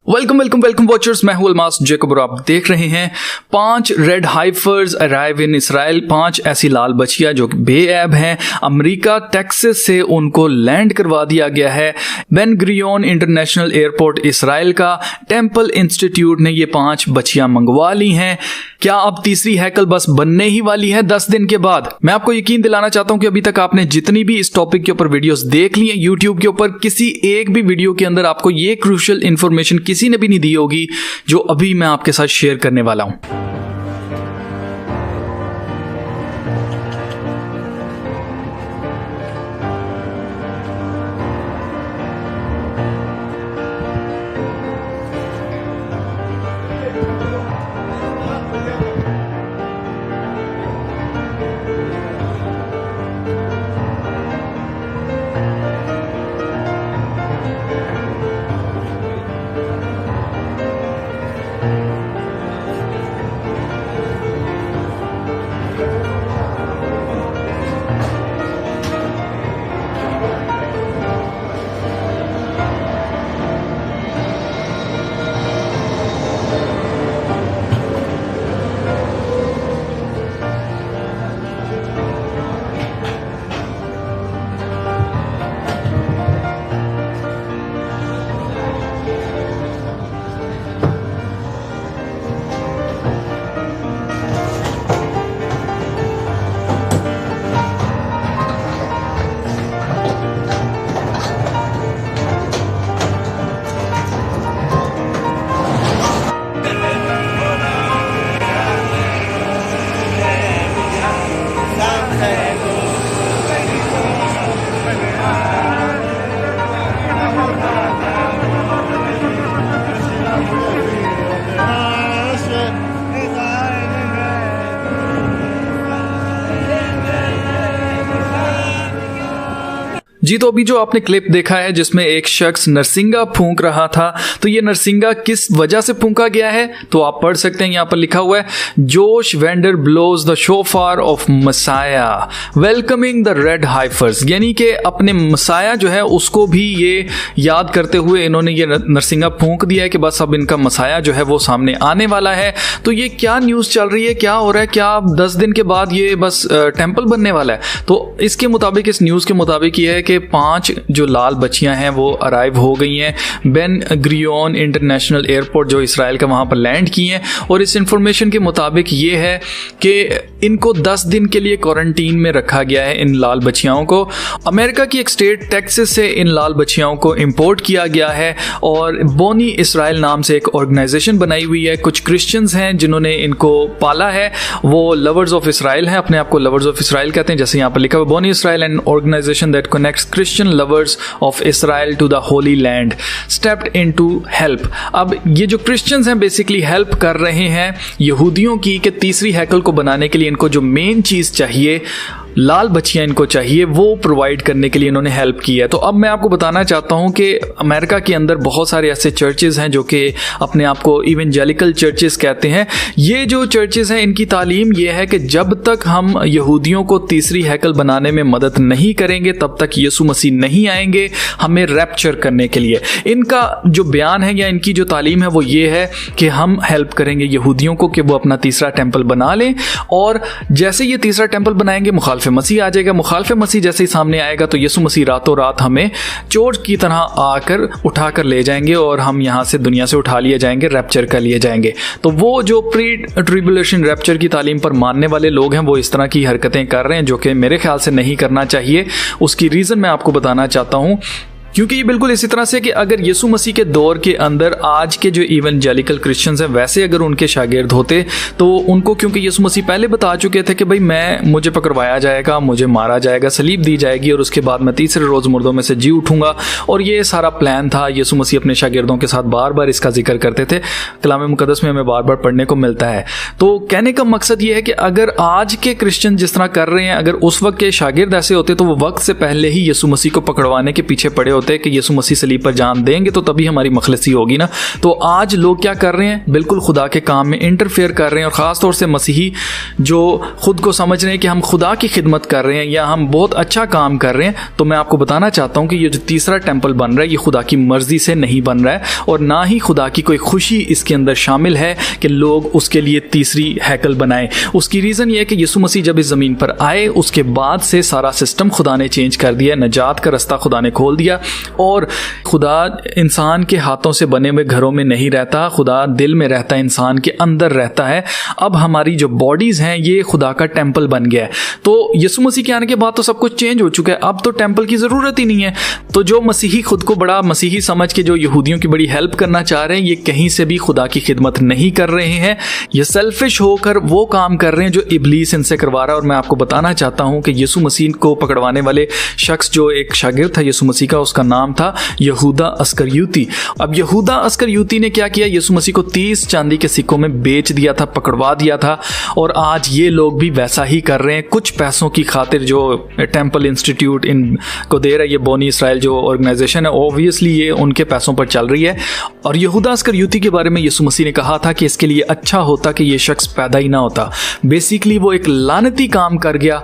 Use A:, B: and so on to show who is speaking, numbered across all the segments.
A: Welcome welcome welcome watchers, मैं हूं Almas Jacob और आप देख रहे हैं 5 रेड हाइफर्स अराइव इन इसराइल। 5 ऐसी लाल बछिया जो बेऐब हैं। अमेरिका टेक्सास से उनको लैंड करवा दिया गया है। Ben Gurion international airport Israel का टेम्पल इंस्टीट्यूट ने ये 5 बछियां मंगवा ली हैं। क्या अब तीसरी हैकल बस बनने ही वाली है 10 दिन के बाद? मैं आपको यकीन दिलाना चाहता हूं कि अभी तक आपने जितनी भी इस टॉपिक के ऊपर वीडियोस देख ली हैं यूट्यूब के ऊपर, किसी एक भी वीडियो के अंदर आपको ये क्रूशियल इंफॉर्मेशन किसी ने भी नहीं दी होगी जो अभी मैं आपके साथ शेयर करने वाला हूं। जी, तो अभी जो आपने क्लिप देखा है जिसमें एक शख्स नरसिंगा फूंक रहा था, तो ये नरसिंगा किस वजह से फूंका गया है तो आप पढ़ सकते हैं। यहां पर लिखा हुआ है, Josh Wander blows the shofar of Messiah welcoming the red heifers, यानी कि अपने मसाया जो है उसको भी ये याद करते हुए इन्होंने ये नरसिंगा फूंक दिया है कि बस अब इनका मसाया जो है वो सामने आने वाला है। तो ये क्या न्यूज़ चल रही है, क्या हो रहा है, क्या 10 दिन के बाद ये बस टेम्पल बनने वाला है? तो इसके मुताबिक, इस न्यूज़ के मुताबिक ये है कि 5 जो लाल बच्चियां हैं वो अराइव हो गई हैं बेन गुरियोन इंटरनेशनल एयरपोर्ट जो इसराइल का, वहां पर लैंड की हैं। और इस इंफॉर्मेशन के मुताबिक ये है कि इनको 10 दिन के लिए क्वारंटीन में रखा गया है इन लाल बच्चियों को। अमेरिका की एक स्टेट टेक्सास से इन लाल बच्चियों को इंपोर्ट किया गया है और बोनी इसराइल नाम से एक ऑर्गेनाइजेशन बनाई हुई है। कुछ क्रिश्चियंस हैं जिन्होंने इनको पाला है, वो लवर्स ऑफ इसराइल हैं, अपने आप को लवर्स ऑफ इसराइल कहते हैं। जैसे यहाँ पर लिखा हुआ, Boney Israel and organisation that connects Christian lovers of Israel to the Holy Land stepped in to help। अब ये जो क्रिश्चियंस हैं बेसिकली हेल्प कर रहे हैं यहूदियों की कि तीसरी हैकल को बनाने के लिए इनको जो मेन चीज चाहिए, लाल बच्चियां इनको चाहिए, वो प्रोवाइड करने के लिए इन्होंने हेल्प की है। तो अब मैं आपको बताना चाहता हूं कि अमेरिका के अंदर बहुत सारे ऐसे चर्चेज हैं जो कि अपने आप को इवेंजेलिकल चर्चेज कहते हैं। ये जो चर्चेज हैं इनकी तालीम ये है कि जब तक हम यहूदियों को तीसरी हैकल बनाने में मदद नहीं करेंगे तब तक यीशु मसीह नहीं आएंगे हमें रैप्चर करने के लिए। इनका जो बयान है या इनकी जो तालीम है वो ये है कि हम हेल्प करेंगे यहूदियों को कि वो अपना तीसरा टेम्पल बना लें, और जैसे ये तीसरा टेम्पल बनाएंगे मुखालिफ मसीह आ जाएगा। मुखालिफ मसीह जैसे ही सामने आएगा तो यीशु मसीह रातों रात हमें चोर की तरह आकर उठा कर ले जाएंगे और हम यहां से दुनिया से उठा लिए जाएंगे, रैप्चर कर लिए जाएंगे। तो वो जो प्री ट्रिब्यूलेशन रैप्चर की तालीम पर मानने वाले लोग हैं वो इस तरह की हरकतें कर रहे हैं जो कि मेरे ख्याल से नहीं करना चाहिए। उसकी रीजन मैं आपको बताना चाहता हूं, क्योंकि ये बिल्कुल इसी तरह से कि अगर यीशु मसीह के दौर के अंदर आज के जो इवेंजेलिकल क्रिश्चियंस हैं वैसे अगर उनके शागिर्द होते तो उनको, क्योंकि यीशु मसीह पहले बता चुके थे कि भाई मुझे पकड़वाया जाएगा, मुझे मारा जाएगा, सलीब दी जाएगी और उसके बाद मैं तीसरे रोज़ मुर्दों में से जी उठूंगा, और ये सारा प्लान था। यीशु मसीह अपने शागिर्दों के साथ बार बार इसका जिक्र करते थे, कलाम मुकद्दस में हमें बार बार पढ़ने को मिलता है। तो कहने का मकसद ये है कि अगर आज के क्रिश्चियन जिस तरह कर रहे हैं, अगर उस वक्त के शागिर्द ऐसे होते तो वो वक्त से पहले ही यीशु मसीह को पकड़वाने के पीछे पड़े होते होते कि यीशु मसीह सलीब पर जान देंगे तो तभी हमारी मखलसी होगी ना। तो आज लोग क्या कर रहे हैं, बिल्कुल खुदा के काम में इंटरफेयर कर रहे हैं, और ख़ास तौर से मसीही जो खुद को समझ रहे हैं कि हम खुदा की खिदमत कर रहे हैं या हम बहुत अच्छा काम कर रहे हैं। तो मैं आपको बताना चाहता हूँ कि ये जो तीसरा टेम्पल बन रहा है ये खुदा की मर्जी से नहीं बन रहा है, और ना ही खुदा की कोई खुशी इसके अंदर शामिल है कि लोग उसके लिए तीसरी हैकल बनाएं। उसकी रीज़न ये है कि यीशु मसीह जब इस ज़मीन पर आए उसके बाद से सारा सिस्टम खुदा ने चेंज कर दिया, नजात का रास्ता खुदा ने खोल दिया, और खुदा इंसान के हाथों से बने हुए घरों में नहीं रहता, खुदा दिल में रहता है, इंसान के अंदर रहता है। अब हमारी जो बॉडीज़ हैं ये खुदा का टेम्पल बन गया है। तो यीशु मसीह के आने के बाद तो सब कुछ चेंज हो चुका है, अब तो टेम्पल की ज़रूरत ही नहीं है। तो जो मसीही खुद को बड़ा मसीही समझ के जो यहूदियों की बड़ी हेल्प करना चाह रहे हैं, ये कहीं से भी खुदा की खिदमत नहीं कर रहे हैं, ये सेल्फिश होकर वो काम कर रहे हैं जो इब्लीस इनसे करवा रहा है। और मैं आपको बताना चाहता हूं कि यीशु मसीह को पकड़वाने वाले शख्स जो एक शागिर्द था यीशु मसीह का, उसका नाम था यहूदा अस्करियोती। अब यहूदा अस्करियोती ने क्या किया, यीशु मसीह को 30 चांदी के सिक्कों में बेच दिया था, पकड़वा दिया था, और आज ये लोग भी वैसा ही कर रहे हैं कुछ पैसों की खातिर। जो टेम्पल इंस्टीट्यूट इनको दे रहा है, ये बोनी इसराइल जो ऑर्गेनाइजेशन है, ऑब्वियसली ये उनके पैसों पर चल रही है। और यहूदा अस्करियोती के बारे में यीशु मसीह ने कहा था कि इसके लिए अच्छा होता कि ये शख्स पैदा ही ना होता। बेसिकली वो एक लानती काम कर गया,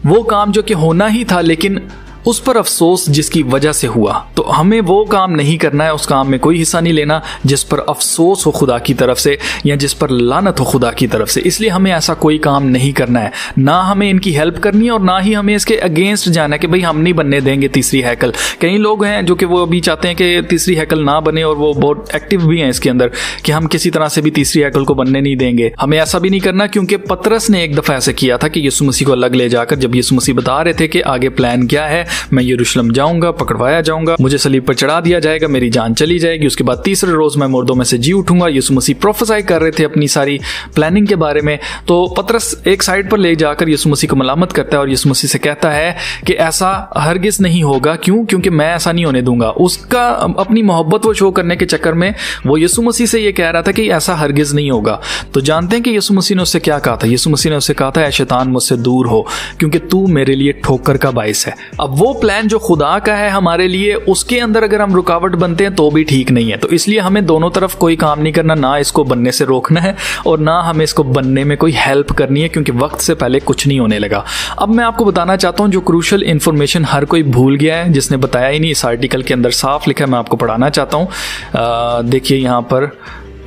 A: वो काम जो कि होना ही था, लेकिन उस पर अफसोस जिसकी वजह से हुआ। तो हमें वो काम नहीं करना है, उस काम में कोई हिस्सा नहीं लेना जिस पर अफसोस हो खुदा की तरफ से या जिस पर लानत हो खुदा की तरफ से। इसलिए हमें ऐसा कोई काम नहीं करना है, ना हमें इनकी हेल्प करनी है और ना ही हमें इसके अगेंस्ट जाना है कि भाई हम नहीं बनने देंगे तीसरी हैकल। कई लोग हैं जो कि वो अभी चाहते हैं कि तीसरी हैकल ना बने, और वो बहुत एक्टिव भी हैं इसके अंदर कि हम किसी तरह से भी तीसरी हैकल को बनने नहीं देंगे। हमें ऐसा भी नहीं करना, क्योंकि पतरस ने एक दफ़ा ऐसे किया था कि यीशु मसीह को अलग ले जाकर, जब यीशु मसीह बता रहे थे कि आगे प्लान क्या है, मैं यरूशलेम जाऊंगा, पकड़वाया जाऊंगा, मुझे सलीब पर चढ़ा दिया जाएगा, मेरी जान चली जाएगी, उसके बाद तीसरे रोज मैं मुर्दों में से जी उठूंगा। यीशु मसीह प्रोफेसाई कर रहे थे अपनी सारी प्लानिंग के बारे में। तो पतरस एक साइड पर ले जाकर यीशु मसीह को मलामत करता है और यीशु मसीह से कहता है कि ऐसा हरगिज नहीं होगा। क्यों? क्योंकि मैं ऐसा नहीं होने दूंगा। उसका अपनी मोहब्बत वो शो करने के चक्कर में वो यीशु मसीह से ये कह रहा था कि ऐसा हरगिज नहीं होगा। तो जानते हैं कि यीशु मसीह ने उससे क्या कहा था? यीशु मसीह ने उससे कहा था, ऐ शैतान मुझसे दूर हो, क्योंकि तू मेरे लिए ठोकर का बाइस है। अब वो प्लान जो खुदा का है हमारे लिए, उसके अंदर अगर हम रुकावट बनते हैं तो भी ठीक नहीं है। तो इसलिए हमें दोनों तरफ कोई काम नहीं करना, ना इसको बनने से रोकना है और ना हमें इसको बनने में कोई हेल्प करनी है, क्योंकि वक्त से पहले कुछ नहीं होने लगा। अब मैं आपको बताना चाहता हूं जो क्रूशल इंफॉर्मेशन हर कोई भूल गया है, जिसने बताया ही नहीं। इस आर्टिकल के अंदर साफ लिखा है, मैं आपको पढ़ाना चाहता हूं। देखिए यहां पर,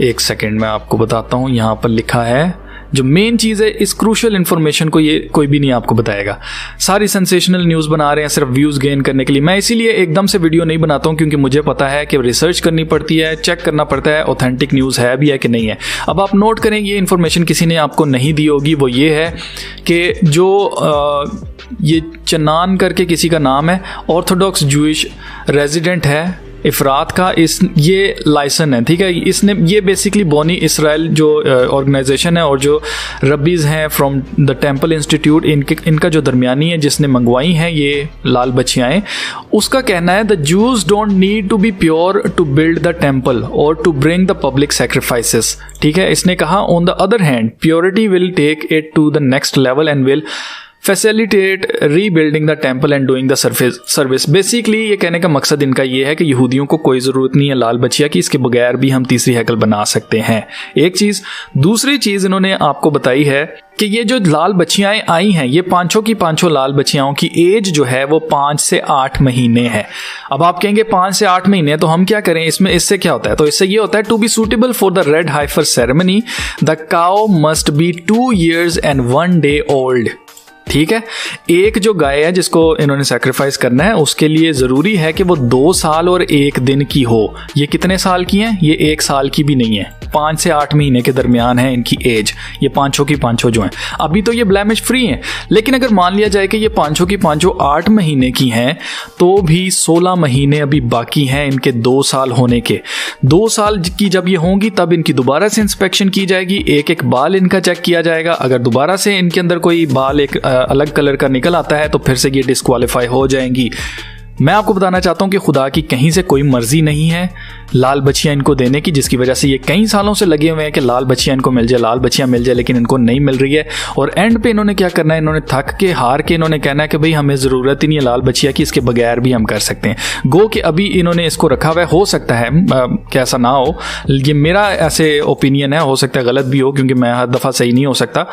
A: एक सेकेंड मैं आपको बताता हूं। यहां पर लिखा है जो मेन चीज़ है, इस क्रूशल इन्फॉर्मेशन को ये कोई भी नहीं आपको बताएगा। सारी सेंसेशनल न्यूज़ बना रहे हैं सिर्फ व्यूज़ गेन करने के लिए। मैं इसीलिए एकदम से वीडियो नहीं बनाता हूँ, क्योंकि मुझे पता है कि रिसर्च करनी पड़ती है, चेक करना पड़ता है ऑथेंटिक न्यूज़ है भी है कि नहीं है। अब आप नोट करें, ये इन्फॉर्मेशन किसी ने आपको नहीं दी होगी। वो ये है कि जो ये चन्नान करके किसी का नाम है, ऑर्थोडॉक्स जूइश रेजिडेंट है इफरात का, ये लाइसन है, ठीक है। इसने ये बेसिकली बोनी इसराइल जो ऑर्गेनाइजेशन है और जो रब्बीज़ हैं फ्रॉम द टेम्पल इंस्टीट्यूट, इनका जो दरमियानी है जिसने मंगवाई हैं ये लाल बच्चियाँ, उसका कहना है the Jews don't need to be pure to build the temple और to bring the public sacrifices, ठीक है। इसने कहा on the other hand purity will take it to the next level and will facilitate rebuilding the temple and doing the service. Basically ये कहने का मकसद इनका ये है कि यहूदियों को कोई ज़रूरत नहीं है लाल बच्चिया की, इसके बगैर भी हम तीसरी हैकल बना सकते हैं। एक चीज़। दूसरी चीज़ इन्होंने आपको बताई है कि ये जो लाल बच्चियाँ आई हैं, ये पांचों की पांचों लाल बच्चियाओं की एज जो है वो 5 से 8 महीने है। अब आप कहेंगे 5 से 8 महीने तो हम क्या करें इसमें, इससे क्या होता है? तो इससे ये होता है, to be suitable for the red heifer ceremony the cow must be 2 years and 1 day old, ठीक है। एक जो गाय है जिसको इन्होंने सैक्रिफाइस करना है, उसके लिए ज़रूरी है कि वो 2 साल और 1 दिन की हो। ये कितने साल की हैं? ये 1 साल की भी नहीं है, 5 से 8 महीने के दरमियान है इनकी एज। ये पांचों की पांचों जो हैं अभी तो ये ब्लेमिश फ्री हैं, लेकिन अगर मान लिया जाए कि ये पांचों की पांचों 8 महीने की हैं, तो भी 16 महीने अभी बाकी हैं इनके 2 साल होने के। 2 साल की जब ये होंगी तब इनकी दोबारा से इंस्पेक्शन की जाएगी, एक एक बाल इनका चेक किया जाएगा। अगर दोबारा से इनके अंदर कोई बाल एक अलग कलर का निकल आता है तो फिर से ये डिस्क्वालीफाई हो जाएंगी। मैं आपको बताना चाहता हूँ कि खुदा की कहीं से कोई मर्जी नहीं है लाल बच्चियाँ इनको देने की, जिसकी वजह से ये कई सालों से लगे हुए हैं कि लाल बच्चियाँ इनको मिल जाए, लाल बच्चियाँ मिल जाए, लेकिन इनको नहीं मिल रही है। और एंड पे इन्होंने क्या करना है, इन्होंने थक के हार के इन्होंने कहना है कि भाई हमें ज़रूरत ही नहीं है लाल बच्चियाँ की, इसके बगैर भी हम कर सकते हैं। गो कि अभी इन्होंने इसको रखा हुआ है, हो सकता है कि ऐसा ना हो, ये मेरा ऐसे ओपिनियन है, हो सकता है गलत भी हो क्योंकि मैं हर दफ़ा सही नहीं हो सकता,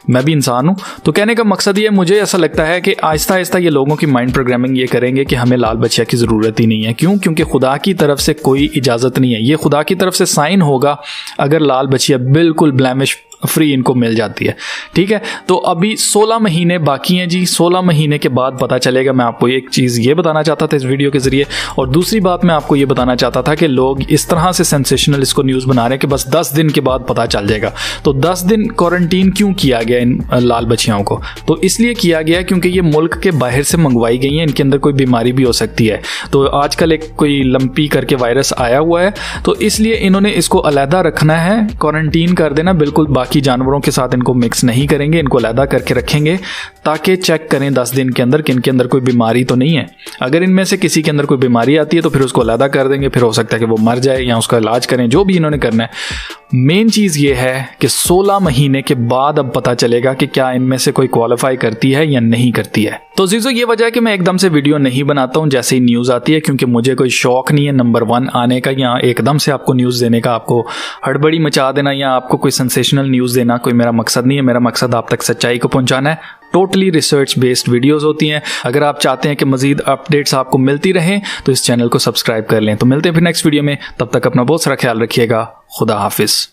A: मैं भी इंसान हूँ। तो कहने का मकसद ये, मुझे ऐसा लगता है कि आहिस्ता आहिस्ता ये लोगों की माइंड प्रोग्रामिंग ये करेंगे कि हमें लाल बच्चियाँ की ज़रूरत ही नहीं है। क्यों? क्योंकि खुदा की तरफ से कोई इजाज़त नहीं है, ये खुदा की तरफ से साइन होगा अगर लाल बच्चियाँ बिल्कुल ब्लैमिश फ्री इनको मिल जाती है। ठीक है, तो अभी 16 महीने बाकी हैं जी, 16 महीने के बाद पता चलेगा। मैं आपको एक चीज़ ये बताना चाहता था इस वीडियो के ज़रिए, और दूसरी बात मैं आपको ये बताना चाहता था कि लोग इस तरह से सेंसेशनल इसको न्यूज़ बना रहे हैं कि बस 10 दिन के बाद पता चल जाएगा। तो 10 दिन क्वारंटीन क्यों किया गया इन लाल बच्चियों को? तो इसलिए किया गया क्योंकि ये मुल्क के बाहर से मंगवाई गई हैं, इनके अंदर कोई बीमारी भी हो सकती है। तो आजकल एक कोई लंपी करके वायरस आया हुआ है, तो इसलिए इन्होंने इसको अलहदा रखना है, क्वारंटीन कर देना, बिल्कुल बाकी जानवरों के साथ इनको मिक्स नहीं करेंगे, इनको अलहदा करके रखेंगे ताकि चेक करें 10 दिन के अंदर कि इनके अंदर कोई बीमारी तो नहीं है। अगर इनमें से किसी के अंदर कोई बीमारी आती है तो फिर उसको अलहदा कर देंगे, फिर हो सकता है कि वो मर जाए या उसका इलाज करें, जो भी इन्होंने करना है। मेन चीज़ ये है कि 16 महीने के बाद अब पता चलेगा कि क्या इनमें से कोई क्वालिफाई करती है या नहीं करती है। तो जीजो ये वजह है कि मैं एकदम से वीडियो नहीं बनाता हूँ जैसे ही न्यूज़ आती है, क्योंकि मुझे कोई शौक नहीं है नंबर 1 आने का, या एकदम से आपको न्यूज़ देने का, आपको हड़बड़ी मचा देना या आपको कोई सेंसेशनल न्यूज़ देना कोई मेरा मकसद नहीं है। मेरा मकसद आप तक सच्चाई को पहुँचाना है। टोटली रिसर्च बेस्ड वीडियोस होती हैं। अगर आप चाहते हैं कि मजीद अपडेट्स आपको मिलती रहें तो इस चैनल को सब्सक्राइब कर लें। तो मिलते हैं फिर नेक्स्ट वीडियो में, तब तक अपना बहुत सारा ख्याल रखिएगा। खुदा हाफिज़।